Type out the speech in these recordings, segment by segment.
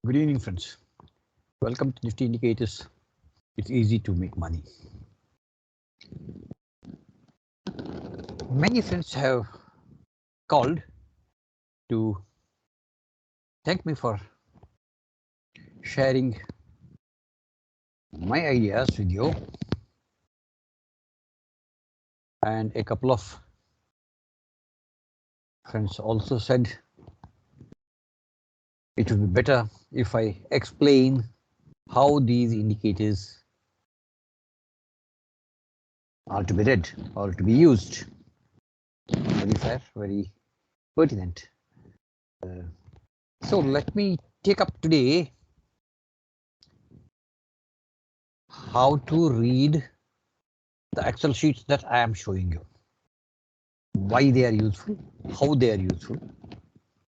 Good evening, friends. Welcome to Nifty Indicators. It's easy to make money. Many friends have called to thank me for sharing my ideas with you, and a couple of friends also said it would be better if I explain how these indicators are to be read or to be used. Very fair, very pertinent. So let me take up today how to read the Excel sheets that I am showing you. Why they are useful, how they are useful,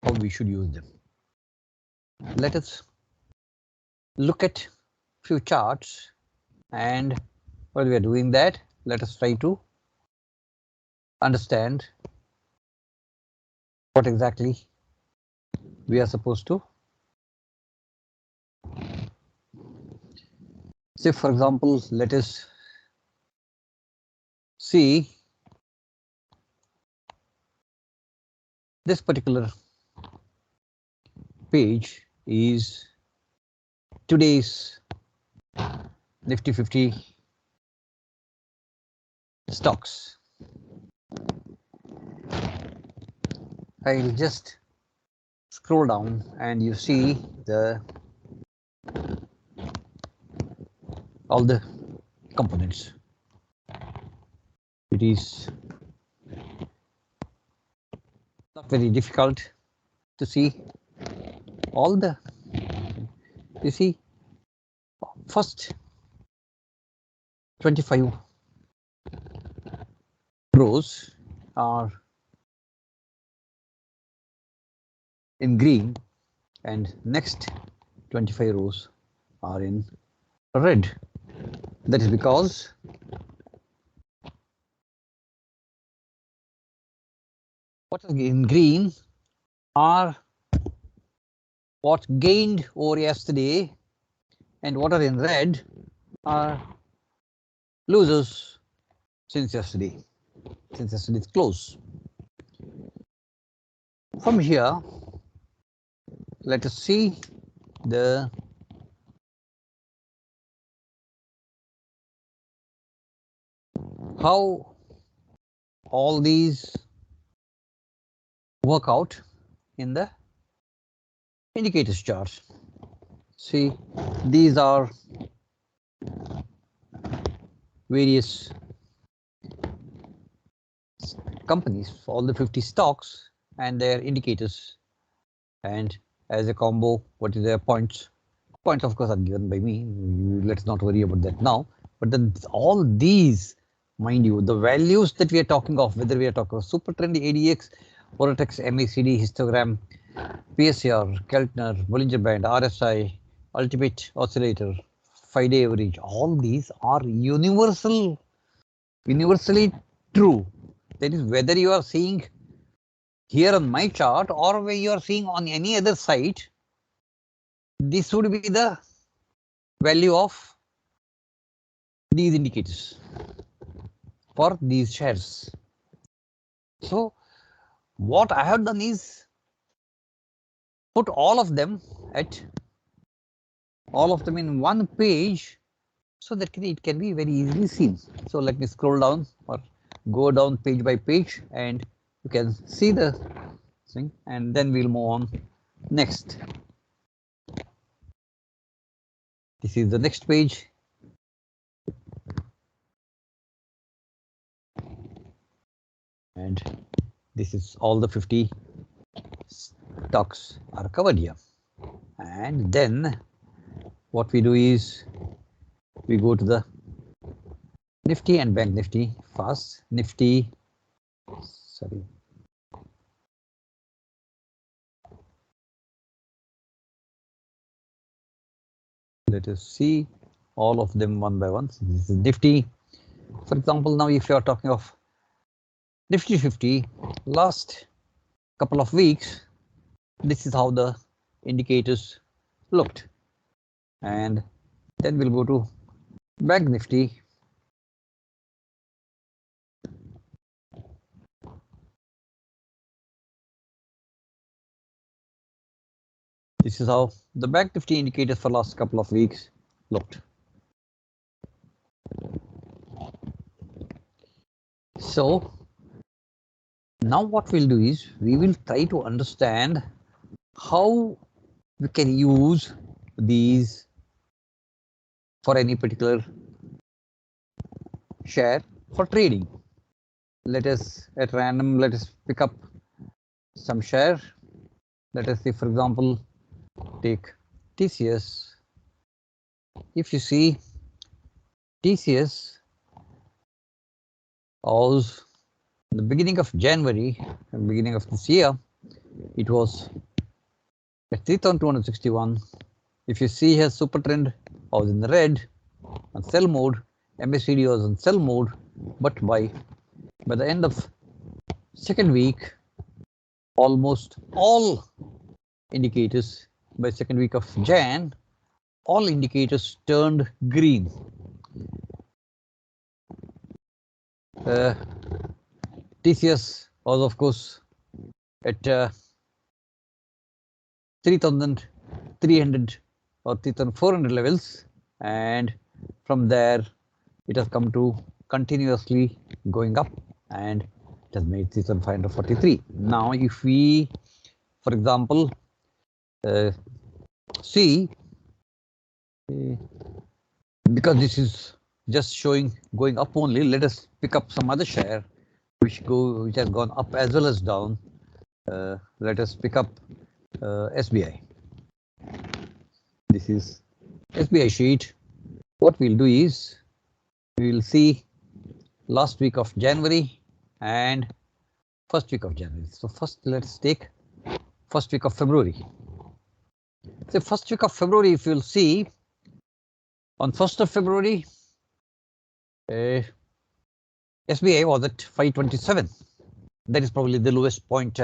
how we should use them. Let us look at few charts, and while we are doing that, let us try to understand what exactly we are supposed to. Say, for example, let us see this particular page is today's Nifty 50 stocks. I'll just scroll down and you see all the components. It is not very difficult to see all the, you see, first 25 rows are in green and next 25 rows are in red. That is because what is in green are what gained over yesterday, and what are in red are losers since yesterday's close. From here, let us see how all these work out in the indicators chart. See, these are various companies, all the 50 stocks and their indicators, and as a combo, what is their points? Points, of course, are given by me. Let's not worry about that now. But then all these, mind you, the values that we are talking of, whether we are talking of Super Trendy, ADX, Vortex, MACD, histogram, PSR, Keltner, Bollinger Band, RSI, Ultimate Oscillator, 5-day average, all these are universally true. That is, whether you are seeing here on my chart or where you are seeing on any other site, this would be the value of these indicators for these shares. So what I have done is put all of them in one page so that it can be very easily seen. So let me scroll down or go down page by page and you can see the thing, and then we'll move on next. This is the next page. And this is all the 50 stocks are covered here. And then what we do is we go to the Nifty and Bank Nifty first. Nifty, sorry. Let us see all of them one by one. So this is Nifty. For example, now if you are talking of Nifty 50, last couple of weeks, this is how the indicators looked. And then we'll go to Bank Nifty. This is how the Bank Nifty indicators for last couple of weeks looked. So now what we'll do is we will try to understand how we can use these for any particular share for trading. Let us at random, let us pick up some share. Let us say, for example, take TCS. If you see TCS was the beginning of January, beginning of this year, it was at 3,261. If you see here, super trend was in the red on sell mode, MACD was on sell mode, but by the end of second week, almost all indicators by second week of Jan, all indicators turned green. TCS was of course at 3,300 or 3,400 levels, and from there it has come to continuously going up, and it has made 3,543. Now if we, for example, see, because this is just showing going up only, let us pick up some other share which has gone up as well as down. Let us pick up SBI. This is SBI sheet. What we'll do is we will see last week of January and first week of January. So first let's take first week of February. The first week of February, if you'll see, on 1st of February, SBI was at 527. That is probably the lowest point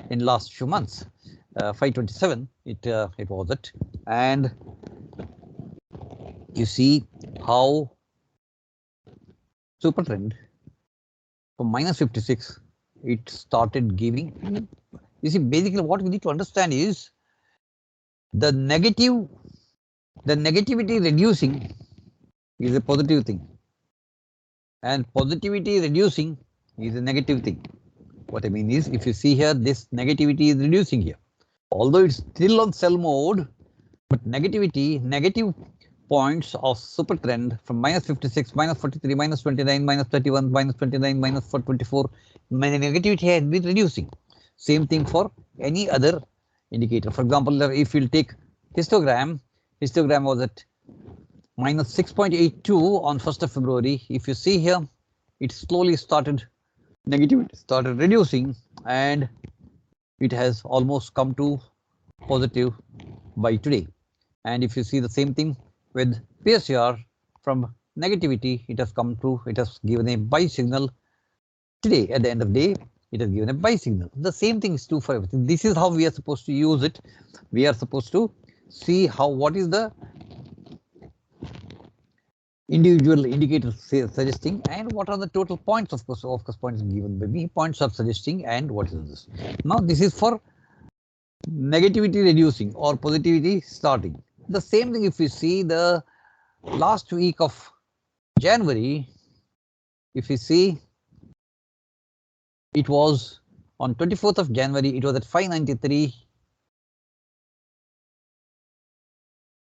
in last few months. 527 it was at, and you see how super trend from -56 it started giving. You see, basically what we need to understand is the negativity reducing is a positive thing, and positivity reducing is a negative thing. What I mean is, if you see here, this negativity is reducing here, although it's still on sell mode, but negative points of super trend from -56, -43, -29, -31, -29, -424, negativity has been reducing. Same thing for any other indicator. For example, if you'll take histogram was at -6.82 on 1st of February. If you see here, it slowly started negativity started reducing, and it has almost come to positive by today. And if you see the same thing with PSR, from negativity it has come to, it has given a buy signal today. At the end of the day, it has given a buy signal. The same thing is true for everything. This is how we are supposed to use it. We are supposed to see what is the individual indicators suggesting, and what are the total points. Of course points given by me, points are suggesting, and what is this. Now this is for negativity reducing or positivity starting. The same thing if we see the last week of January, if we see, it was on 24th of January, it was at 593.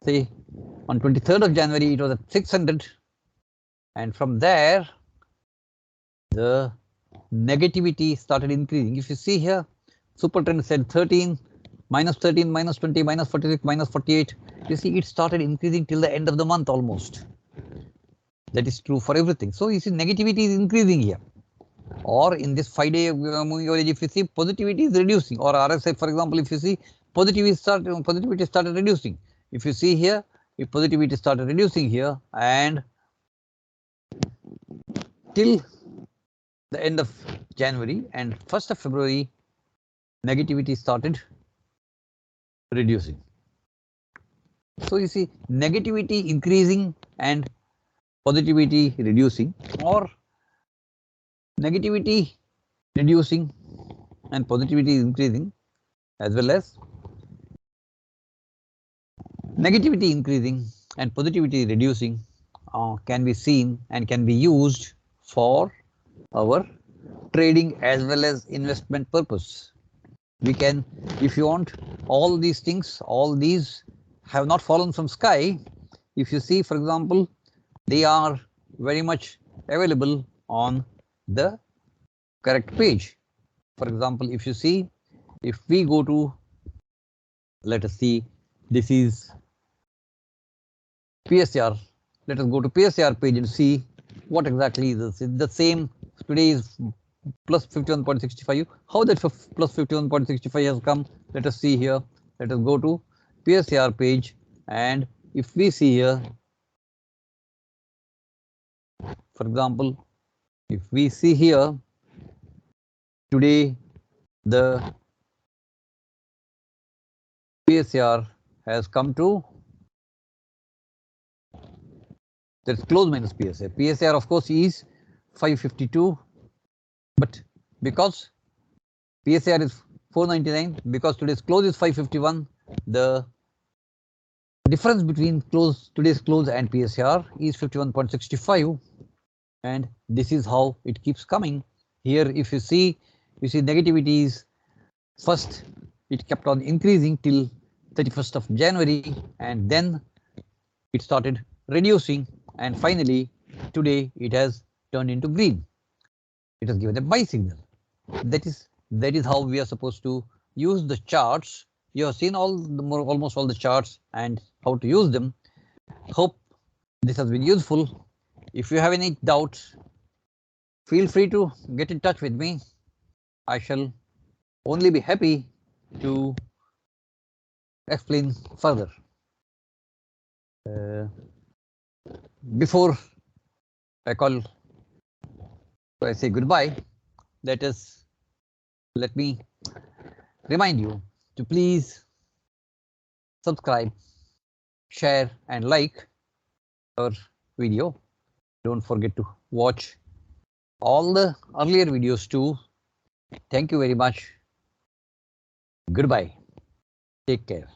See, on 23rd of January, it was at 600. And from there, the negativity started increasing. If you see here, super trend said 13, -13, -20, -46, -48. You see, it started increasing till the end of the month almost. That is true for everything. So you see, negativity is increasing here. Or in this 5-day moving average, if you see, positivity is reducing. Or RSI, for example, if you see, positivity started reducing. If you see here, if positivity started reducing here, and till the end of January and 1st of February, negativity started reducing. So you see negativity increasing and positivity reducing, or negativity reducing and positivity increasing, as well as negativity increasing and positivity reducing can be seen and can be used for our trading as well as investment purpose. We can, if you want, all these things, all these have not fallen from sky. If you see, for example, they are very much available on the correct page. For example, if you see, if we go to, let us see, this is PSR. Let us go to PSR page and see what exactly is this. It's the same. Today is plus 51.65. How that plus 51.65 has come? Let us see here. Let us go to PSR page, and if we see here, for example, if we see here, today the PSR has come to, that's close minus PSR. PSR of course is 552, but because PSR is 499, because today's close is 551, the difference between today's close and PSR is 51.65, and this is how it keeps coming. Here if you see negativity is first it kept on increasing till 31st of January, and then it started reducing, and finally today it has turned into green. It has given a buy signal. That is how we are supposed to use the charts. You have seen almost all the charts and how to use them. Hope this has been useful. If you have any doubts, feel free to get in touch with me. I shall only be happy to explain further. Before I say goodbye, let me remind you to please subscribe, share and like our video. Don't forget to watch all the earlier videos too. Thank you very much. Goodbye. Take care.